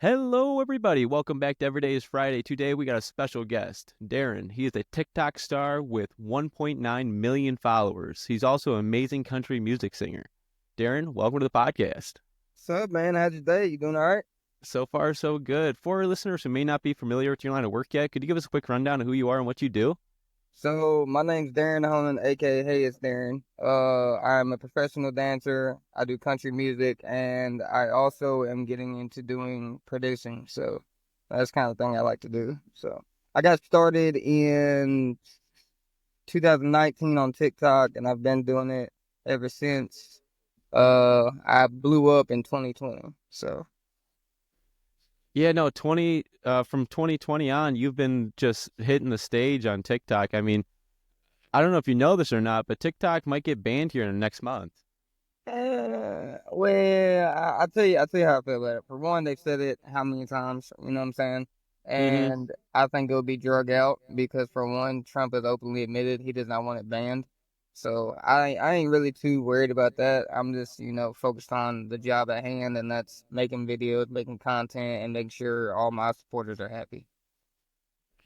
Hello, everybody. Welcome back to Every Day is Friday. Today, we got a special guest, Darren. He is a TikTok star with 1.9 million followers. He's also an amazing country music singer. Darren, welcome to the podcast. What's up, man? How's your day? You doing all right? So far, so good. For our listeners who may not be familiar with your line of work yet, could you give us a quick rundown of who you are and what you do? So my name's Darion Ahonen, aka Hey It's Darren. I'm a professional dancer. I do country music, and I also am getting into doing producing. So that's kind of thing I like to do. So I got started in 2019 on TikTok, and I've been doing it ever since. I blew up in 2020. So. Yeah, no, from 2020 on, you've been just hitting the stage on TikTok. I mean, I don't know if you know this or not, but TikTok might get banned here in the next month. I'll tell you how I feel about it. For one, they've said it how many times, you know what I'm saying? Mm-hmm. And I think it'll be drug out because for one, Trump has openly admitted he does not want it banned. So I ain't really too worried about that. I'm just, focused on the job at hand, and that's making videos, making content, and making sure all my supporters are happy.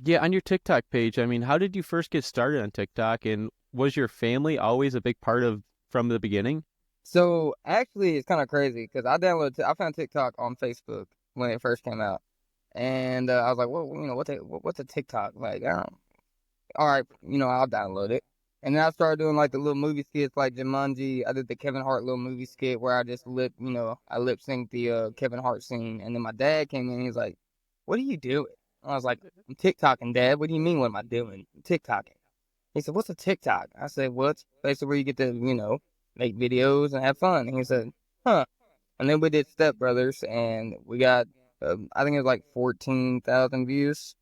Yeah, on your TikTok page, I mean, how did you first get started on TikTok, and was your family always a big part of from the beginning? So actually, it's kind of crazy because I found TikTok on Facebook when it first came out. And I was like, well, what's a TikTok? Like, I don't, all right, I'll download it. And then I started doing like the little movie skits like Jumanji. I did the Kevin Hart little movie skit where I lip synced the Kevin Hart scene. And then my dad came in and he's like, what are you doing? I was like, I'm TikToking, Dad. What do you mean, what am I doing? I'm TikToking. He said, what's a TikTok? I said, well, it's basically where you get to, make videos and have fun. And he said, huh. And then we did Step Brothers, and we got, I think it was like 14,000 views.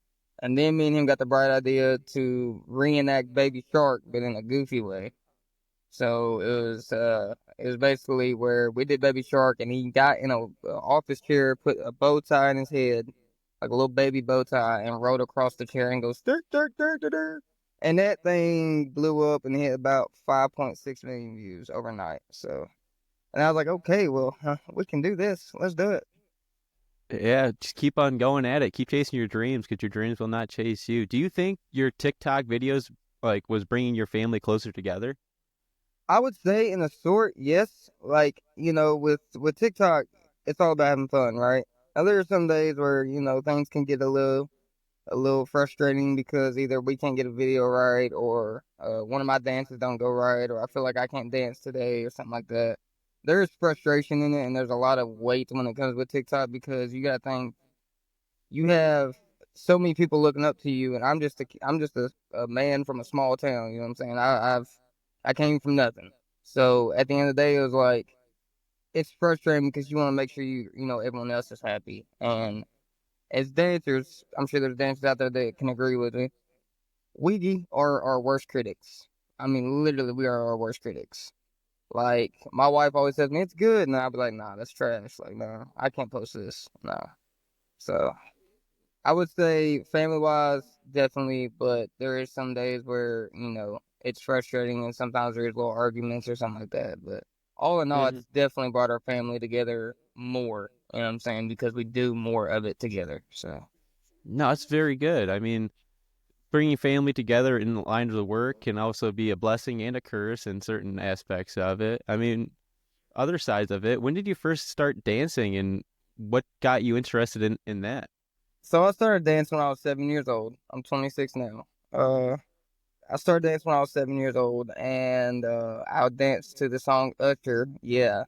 And then me and him got the bright idea to reenact Baby Shark, but in a goofy way. So it was basically where we did Baby Shark, and he got in a office chair, put a bow tie in his head, like a little baby bow tie, and rode across the chair and goes dirt dirt dirt dirt dirt. And that thing blew up and hit about 5.6 million views overnight. So, and I was like, okay, well, we can do this. Let's do it. Yeah, just keep on going at it. Keep chasing your dreams because your dreams will not chase you. Do you think your TikTok videos was bringing your family closer together? I would say in a sort, yes. Like, with TikTok, it's all about having fun, right? Now there are some days where, things can get a little frustrating because either we can't get a video right or one of my dances don't go right or I feel like I can't dance today or something like that. There's frustration in it and there's a lot of weight when it comes with TikTok because you gotta think you have so many people looking up to you, and I'm just a man from a small town. You know what I'm saying? I came from nothing. So at the end of the day, it was like it's frustrating because you want to make sure everyone else is happy. And as dancers, I'm sure there's dancers out there that can agree with me. We are our worst critics. I mean, literally, we are our worst critics. Like my wife always says, "Man, it's good," and I'll be like, "Nah, that's trash." Like, nah, I can't post this. Nah. So I would say family wise, definitely, but there is some days where, it's frustrating and sometimes there's little arguments or something like that. But all in all, Hmm. it's definitely brought our family together more, you know what I'm saying? Because we do more of it together. So No, it's very good. I mean, bringing family together in the line of the work can also be a blessing and a curse in certain aspects of it. I mean, other sides of it. When did you first start dancing, and what got you interested in that? so I started dancing when I was 7 years old. I'm 26 now. Uh I started dancing when I was 7 years old and I would dance to the song Usher, yeah.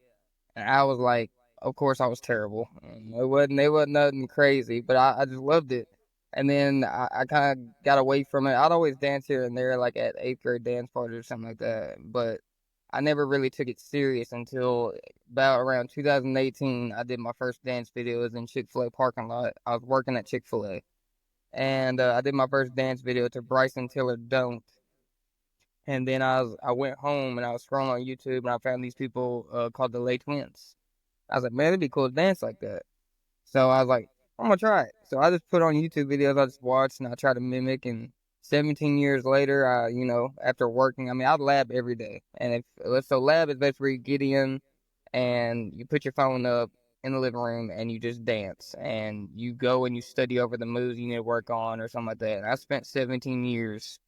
And I was like, of course, I was terrible. It wasn't nothing crazy, but I just loved it. And then I kind of got away from it. I'd always dance here and there, like at eighth grade dance parties or something like that. But I never really took it serious until about around 2018. I did my first dance video. It was in Chick-fil-A parking lot. I was working at Chick-fil-A. And I did my first dance video to Bryson Tiller Don't. And then I went home and I was scrolling on YouTube and I found these people called the Lay Twins. I was like, man, it'd be cool to dance like that. So I was like, I'm gonna try it. So I just put on YouTube videos I just watched and I tried to mimic. And 17 years later, after working, I mean, I lab every day. And if so, lab is basically you get in and you put your phone up in the living room and you just dance and you go and you study over the moves you need to work on or something like that. And I spent 17 years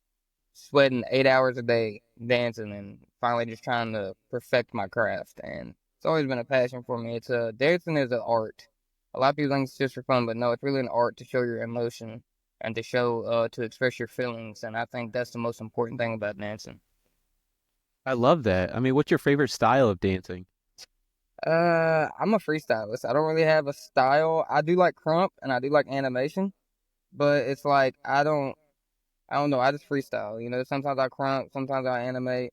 sweating 8 hours a day dancing and finally just trying to perfect my craft. And it's always been a passion for me. It's dancing is an art. A lot of people think it's just for fun, but no, it's really an art to show your emotion and to show to express your feelings. And I think that's the most important thing about dancing. I love that. I mean, what's your favorite style of dancing? I'm a freestylist. I don't really have a style. I do like crump and I do like animation, but it's like I don't know. I just freestyle. You know, sometimes I crump, sometimes I animate.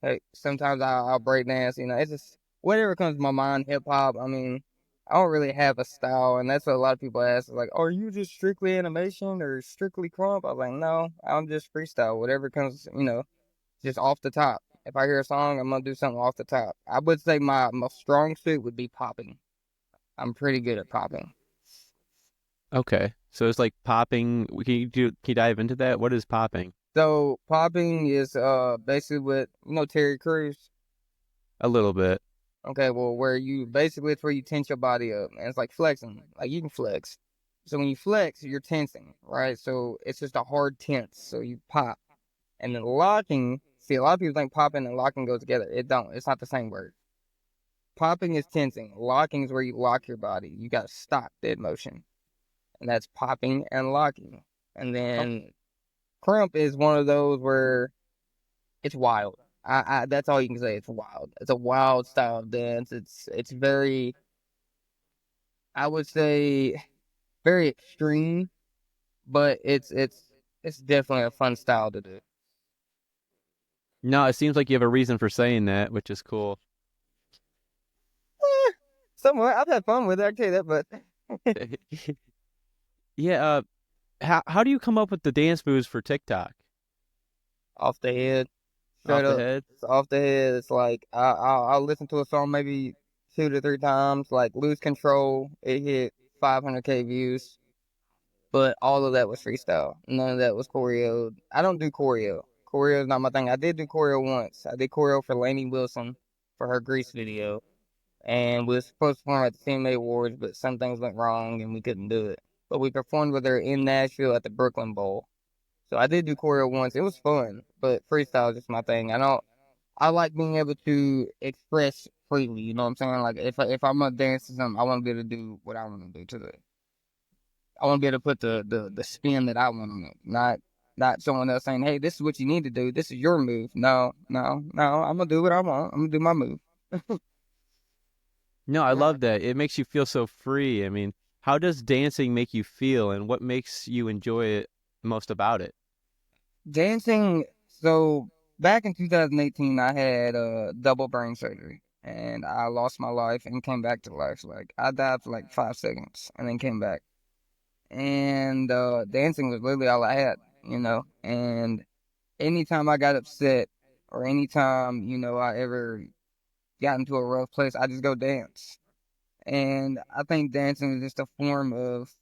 Hey, sometimes I'll break dance. You know, it's just whatever comes to my mind. Hip hop. I mean, I don't really have a style, and that's what a lot of people ask. Like, are you just strictly animation or strictly crump? I was like, no, I'm just freestyle. Whatever comes, you know, just off the top. If I hear a song, I'm gonna do something off the top. I would say my strong suit would be popping. I'm pretty good at popping. Okay. So it's like popping. Can you dive into that? What is popping? So popping is basically what you know Terry Crews. A little bit. Okay, well where you basically it's where you tense your body up and it's like flexing. Like you can flex. So when you flex, you're tensing, right? So it's just a hard tense. So you pop. And then locking, see a lot of people think popping and locking go together. It don't. It's not the same word. Popping is tensing. Locking is where you lock your body. You gotta stop dead motion. And that's popping and locking. And Oh, then crump is one of those where it's wild. I that's all you can say. It's wild. It's a wild style of dance. It's very I would say very extreme, but it's definitely a fun style to do. no, it seems like you have a reason for saying that, which is cool. Eh, somewhat I've had fun with it, I tell you that, but Yeah. How do you come up with the dance moves for TikTok? off the head, straight Off the up, head? it's off the head. It's like I'll listen to a song maybe 2 to 3 times, like Lose Control. It hit 500K views. But all of that was freestyle. None of that was choreo. I don't do choreo. Choreo is not my thing. I did do choreo once. I did choreo for Lainey Wilson for her Grease video. And we were supposed to perform at the CMA Awards, but some things went wrong and we couldn't do it. But we performed with her in Nashville at the Brooklyn Bowl. So I did do choreo once. It was fun, but freestyle is just my thing. I like being able to express freely, you know what I'm saying? Like if I'm gonna dance to something, I want to be able to do what I want to do to it. I want to be able to put the spin that I want on it, not someone else saying, "Hey, this is what you need to do. This is your move." No, no, no. I'm gonna do what I want. I'm gonna do my move. No, I Yeah. love that. It makes you feel so free. I mean, how does dancing make you feel, and what makes you enjoy it most about it? Dancing. So back in 2018, I had double brain surgery, and I lost my life and came back to life. Like I died for like 5 seconds and then came back. And dancing was literally all I had, you know. And anytime I got upset or anytime, you know, I ever got into a rough place, I just go dance. And I think dancing is just a form of,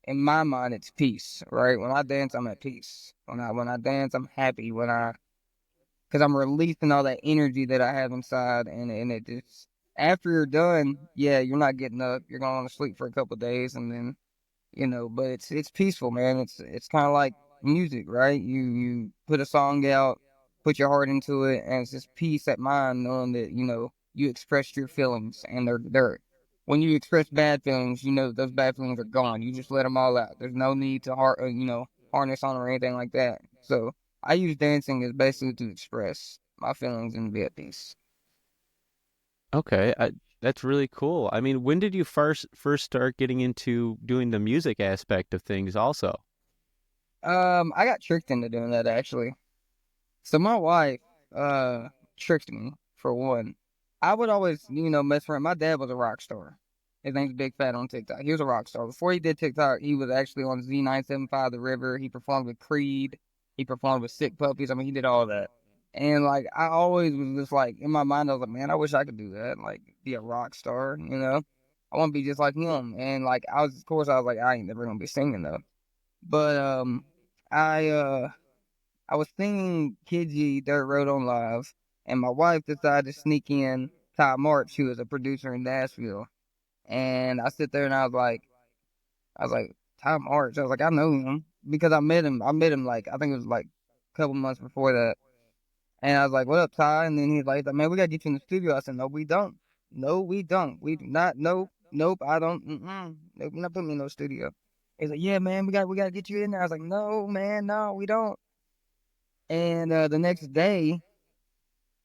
in my mind, it's peace, right? When I dance, I'm at peace. When I dance, I'm happy. Because I'm releasing all that energy that I have inside, and it just after you're done, yeah, you're not getting up. You're going to sleep for a couple of days, and then you know, but it's peaceful, man. It's kind of like music, right? You put a song out, put your heart into it, and it's just peace at mind, knowing that you know you expressed your feelings, and they're when you express bad feelings, you know those bad feelings are gone. You just let them all out. There's no need to you know, harness on or anything like that. So I use dancing as basically to express my feelings and be at peace. Okay, that's really cool. I mean, when did you first start getting into doing the music aspect of things also? I got tricked into doing that actually. So my wife tricked me for one. I would always, you know, mess around. My dad was a rock star. His name's Big Fat on TikTok. He was a rock star. Before he did TikTok, he was actually on Z975 The River. He performed with Creed. He performed with Sick Puppies. I mean, he did all that. And like I always was just like in my mind, I was like, man, I wish I could do that. Like be a rock star, you know. I want to be just like him. And like I was, of course, I was like, I ain't never gonna be singing though. But I I was singing Kid Dirt Road on Live, and my wife decided to sneak in Ty March, who was a producer in Nashville. And I sit there and I was like, Ty March. I was like, I know him because I met him. I met him like I think it was like a couple months before that. And I was like, "What up, Ty?" And then he's like, "Man, we gotta get you in the studio." I said, "No, we don't. No, we don't. We do not. Nope, nope. I don't. Nope, you're not putting me in no studio." He's like, "Yeah, man, we gotta get you in there." I was like, "No, man, no, we don't." And the next day,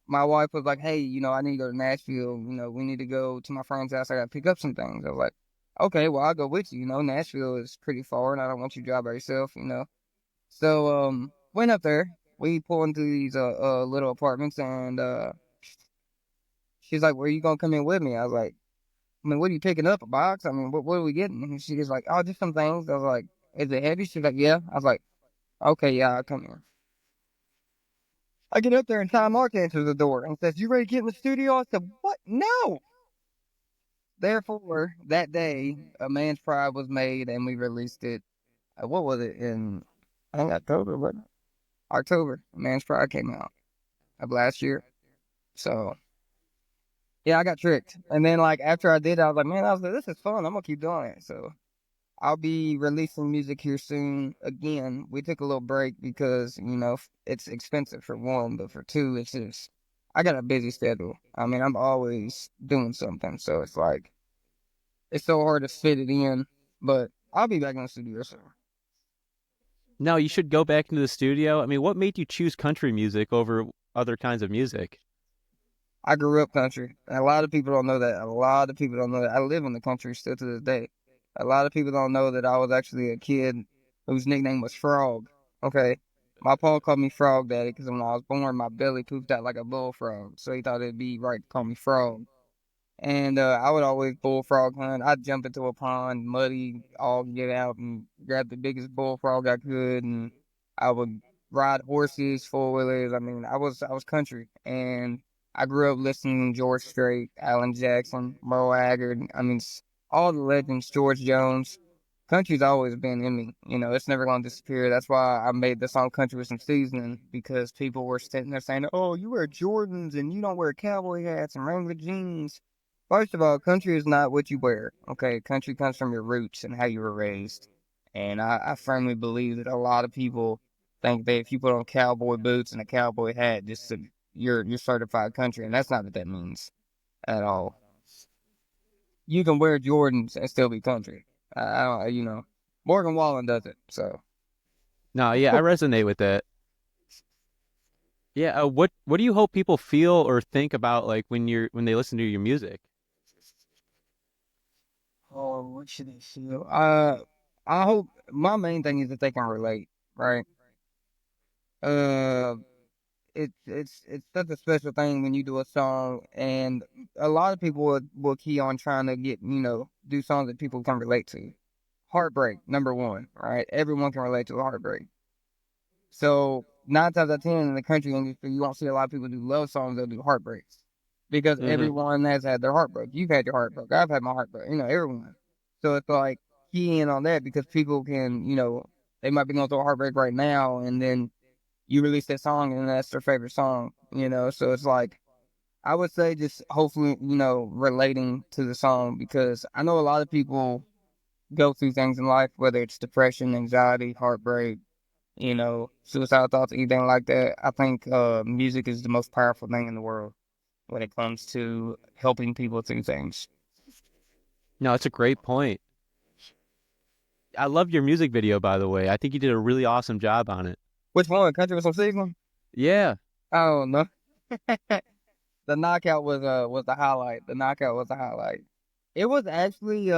my wife was like, "Hey, I need to go to Nashville. We need to go to my friend's house. I gotta pick up some things." I was like, "Okay, well, I'll go with you. Nashville is pretty far, and I don't want you to drive by yourself." So went up there. We pulled into these little apartments, and she's like, "Where you gonna come in with me?" I was like, "I mean, what are you picking up? A box? I mean, what are we getting?" And she was like, "Oh, just some things." I was like, "Is it heavy?" She's like, "Yeah." I was like, "Okay, yeah, I'll come here." I get up there and Tom Mark answers the door and says, "You ready to get in the studio?" I said, "What? No." Therefore, that day, A Man's Pride was made and we released it. What was it in? I think October, but October. A Man's Pride came out of last year. So yeah, I got tricked. And then like after I did, I was like, man, I was like, this is fun. I'm gonna keep doing it. So I'll be releasing music here soon. Again, we took a little break because it's expensive for one, but for two, it's just I got a busy schedule. I mean, I'm always doing something, so it's like it's so hard to fit it in. But I'll be back in the studio soon. No, you should go back into the studio. I mean, what made you choose country music over other kinds of music? I grew up country. And a lot of people don't know that. A lot of people don't know that. I live in the country still to this day. A lot of people don't know that I was actually a kid whose nickname was Frog. Okay. My pa called me Frog Daddy because when I was born, my belly pooped out like a bullfrog. So he thought it'd be right to call me Frog. And I would always bullfrog hunt. I'd jump into a pond, muddy, all get out and grab the biggest bullfrog I could. And I would ride horses, four wheelers. I mean, I was country, and I grew up listening to George Strait, Alan Jackson, Merle Haggard. I mean, all the legends, George Jones. Country's always been in me. It's never going to disappear. That's why I made the song Country with Some Seasoning because people were sitting there saying, "Oh, you wear Jordans and you don't wear cowboy hats and Wrangler jeans." First of all, country is not what you wear. Okay, country comes from your roots and how you were raised. And I firmly believe that a lot of people think that if you put on cowboy boots and a cowboy hat, you're certified country, and that's not what that means at all. You can wear Jordans and still be country. I don't, Morgan Wallen does it. So No, yeah, I resonate with that. Yeah, what do you hope people feel or think about like when they listen to your music? oh, what should they feel? I hope my main thing is that they can relate, right? Uh, it's such a special thing when you do a song, and a lot of people will key on trying to get do songs that people can relate to. Heartbreak, number one, right? Everyone can relate to a heartbreak. So 9 times out of 10 in the country industry, you won't see a lot of people do love songs. They'll do heartbreaks because Hmm. everyone has had their heartbreak. You've had your heartbreak. I've had my heartbreak. Everyone. So it's like key in on that because people can, they might be going through a heartbreak right now, and then you release that song, and that's their favorite song. So it's like I would say just hopefully, relating to the song because I know a lot of people go through things in life, whether it's depression, anxiety, heartbreak, suicidal thoughts, anything like that. I think music is the most powerful thing in the world when it comes to helping people through things. No, it's a great point. I love your music video, by the way. I think you did a really awesome job on it. Which one? Country with some seasoning? Yeah. I don't know. The knockout was the highlight. The knockout was the highlight. It was actually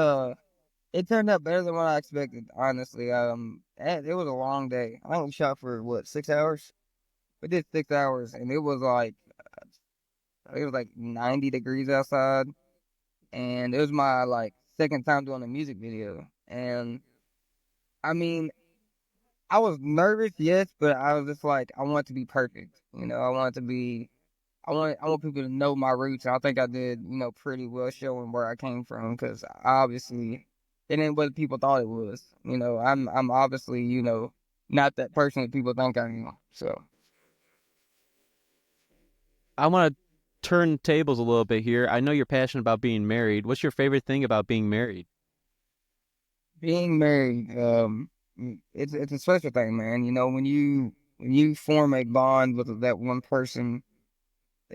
it turned out better than what I expected, honestly. It was a long day. I think we shot for what, 6 hours? We did 6 hours, and it was like 90 degrees outside, and it was my like second time doing a music video. And I mean, I was nervous, yes, but I was just like, I want it to be perfect. I want it to be. I want people to know my roots. And I think I did, pretty well showing where I came from because obviously it ain't what people thought it was. I'm obviously, not that person that people think I am. So I want to turn tables a little bit here. I know you're passionate about being married. What's your favorite thing about being married? Being married, it's a special thing, man. You know, when you form a bond with that one person,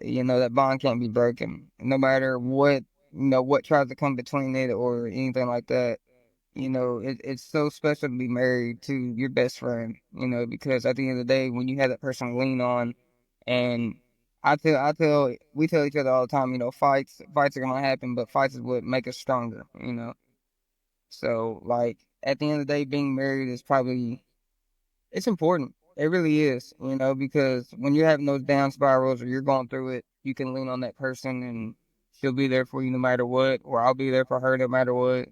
you know that bond can't be broken, no matter what what tries to come between it or anything like that. You know, it's so special to be married to your best friend. You know, because at the end of the day, when you have that person to lean on, and we tell each other all the time, you know, fights are gonna happen, but fights is what make us stronger. You know. So, like, at the end of the day, being married is probably, it's important. It really is, you know, because when you're having those down spirals or you're going through it, you can lean on that person and she'll be there for you no matter what, or I'll be there for her no matter what.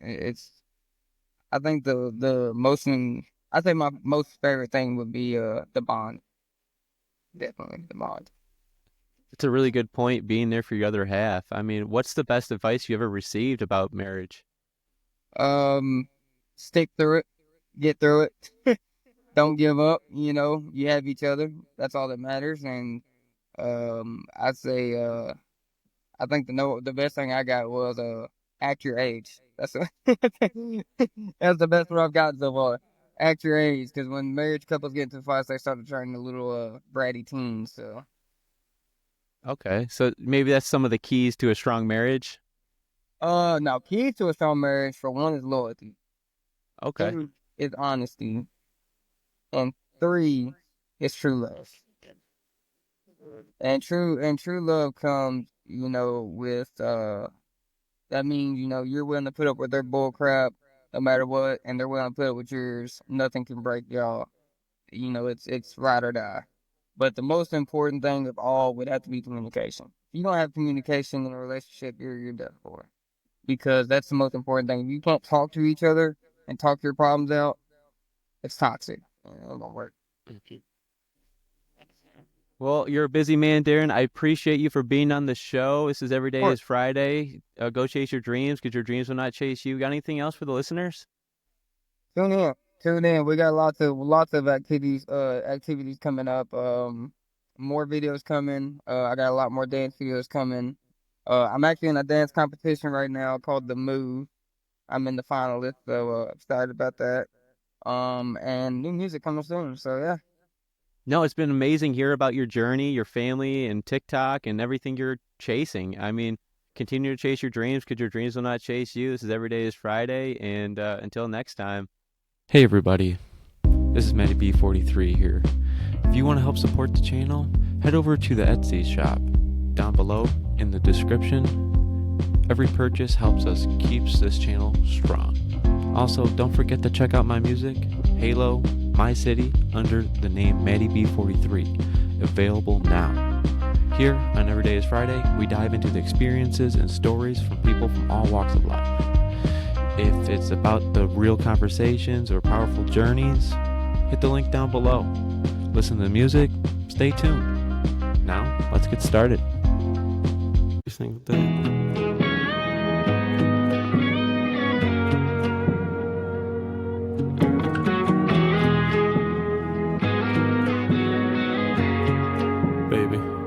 I think I think my most favorite thing would be the bond. Definitely the bond. It's a really good point, being there for your other half. I mean, what's the best advice you ever received about marriage? Um, Stick through it, get through it. Don't give up. You know, you have each other. That's all that matters. And I'd say I think the best thing I got was act your age. That's that's the best one I've gotten so far. Act your age, because when marriage couples get into fights, they start to turn into little bratty teens. So Okay, so maybe that's some of the keys to a strong marriage. now key to a strong marriage for one is loyalty, Okay. two is honesty, and three is true love. And true love comes, you know, with that means, you know, you're willing to put up with their bull crap no matter what, and they're willing to put up with yours. Nothing can break y'all. You know, it's ride or die. But the most important thing of all would have to be communication. If you don't have communication in a relationship, you're done for. Because that's the most important thing. If you can't talk to each other and talk your problems out, it's toxic. You know, it won't work. Well, you're a busy man, Darren. I appreciate you for being on the show. This is Every Of Day is course. Friday. Go chase your dreams, because your dreams will not chase you. Got anything else for the listeners? Tune in. Tune in. We got lots of activities coming up. More videos coming. I got a lot more dance videos coming. I'm actually in a dance competition right now called The Move. I'm in the finalists, so excited about that. And new music coming soon. So yeah. No, it's been amazing hear about your journey, your family, and TikTok, and everything you're chasing. I mean, continue to chase your dreams, because your dreams will not chase you. This is Every Day is Friday, and until next time. Hey, everybody. This is Matty B43 here. If you want to help support the channel, head over to the Etsy shop down below in the description. Every purchase helps us keeps this channel strong. Also, don't forget to check out my music, Halo, My City, under the name Matty B43, available now. Here on Every Day is Friday, we dive into the experiences and stories from people from all walks of life. If it's about the real conversations or powerful journeys, hit the link down below. Listen to the music, stay tuned. Now, let's get started. Every single day.